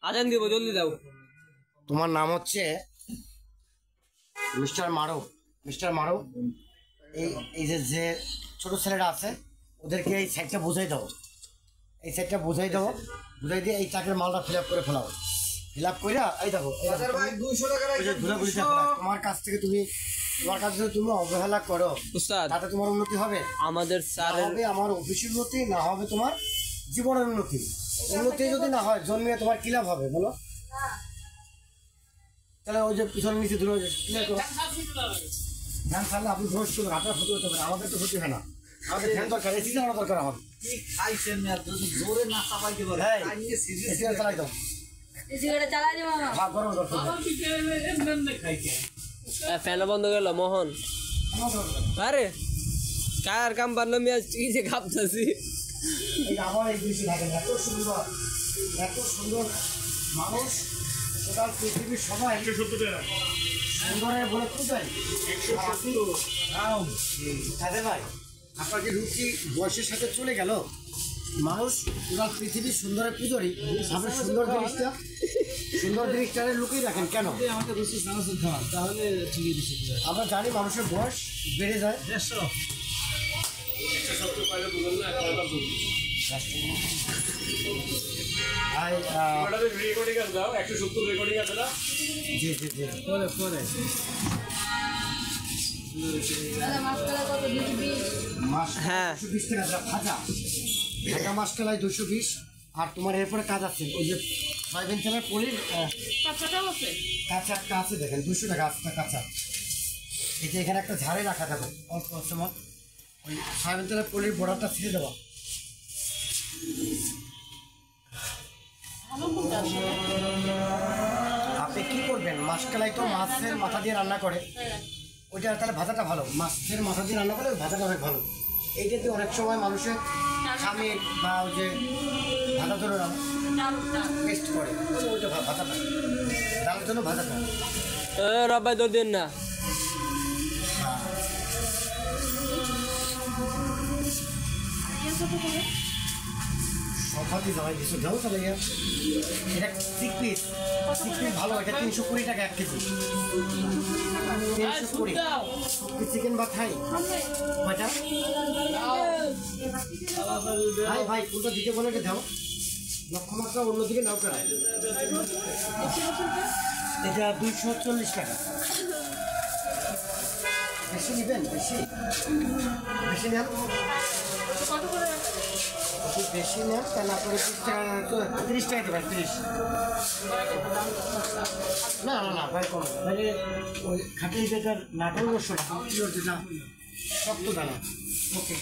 আজান দিব, জলদি দাও। তোমার নাম হচ্ছে মিস্টার মারুফ। মিস্টার মারুফ, এই যে ছোট ছেলেরা আছে ওদেরকে এই সাইডটা বুঝাই দাও, এই সাইডটা বুঝাই দাও, বুঝাই দিয়ে এই চাকরির মালটা ফিল আপ করে ফেলাও। ফিল আপ করে এই দেখো তোমার কাছ থেকে তুমি অবহেলা করো তাতে তোমার উন্নতি হবে? আমাদের স্যার হবে আমার অফিসের উন্নতি, না হবে তোমার জীবনের উন্নতি। উন্নতি যদি না হয় জন্মে তোমার কি লাভ হবে বলো? তাহলে ওই যে পিছনে নিচে ধরে ধ্যান ছাড়লে আপনি ধরে শুধু আপনার ক্ষতি হতে পারে, আমাদের তো ক্ষতি হয় না। আমাদের ধ্যান দরকার, এসি চালানো দরকার হবে। চালাই দাও, ফ্যান বন্ধ গেল মোহন। আরে কার কাম পারলো আমি আজ কি যে খাপতেছি। আমার এই দৃশ্য থাকে এত সুন্দর, এত সুন্দর মানুষ টোটাল পৃথিবীর সবাই সুন্দরের বলে খুঁজাই। ভাই আপনার যে রুচি বয়সের সাথে চলে গেল, মানুষ টোটাল পৃথিবীর সুন্দরের পুজোরই, আপনার সুন্দর জিনিসটা লুকিয়ে রাখেন কেন? আমাকে রুচি সানাসুর খাওয়ান, তাহলে ঠিকই দিচ্ছি। আমরা জানি মানুষের বয়স বেড়ে যায়। জি জি জি হ্যাঁ 220 টাকা ভাজা ঢাকা মাসকালাই 220। আর তোমার এরপরে কাজ আছে ওই যে সয়াবিন তেলের পনির কাঁচা একটা আছে, দেখেন 200 টাকা একটা কাঁচা। এই যে এখানে একটা ঝাড়ে রাখা যাবে অল্প সময়, ওই সয়াবিন তেলের পনির বড়াটা ছেড়ে দেওয়া। আপনি কি করবেন, মাসকালাই তো মাছের মাথা দিয়ে রান্না করে, ওইটা তাহলে ভাজাটা ভালো, মাছের মাথা দিয়ে রান্না করে ভাজাটা অনেক ভালো। এইটাতে অনেক সময় মানুষের খামির বা ওই যে ভাজা ধরে টেস্ট করে, ওইটা ভাজাটা ডালের জন্য ভাজাটা। রবাই তোর দিন না সবাই জমাই দিচ্ছ যাও তাহলে। এটা সিক পিস ভালো, এটা 320 টাকা 1 কেজি। 320 চিকেন বা খাই কয়টা ভাই কোনটা দিকে বলে দাও, লক্ষ্যমাত্রা অন্যদিকে নাও কেন? এটা 240 টাকা। বেশি নেবেন? বেশি নেন, বেশি নেন তাহলে আপনার 30 টাকা দেবেন। 30 না না না ভাই কম, মানে ওই খাটির যেটা নাটোর 900 টাকা, যেটা শক্ত দানা। ওকে।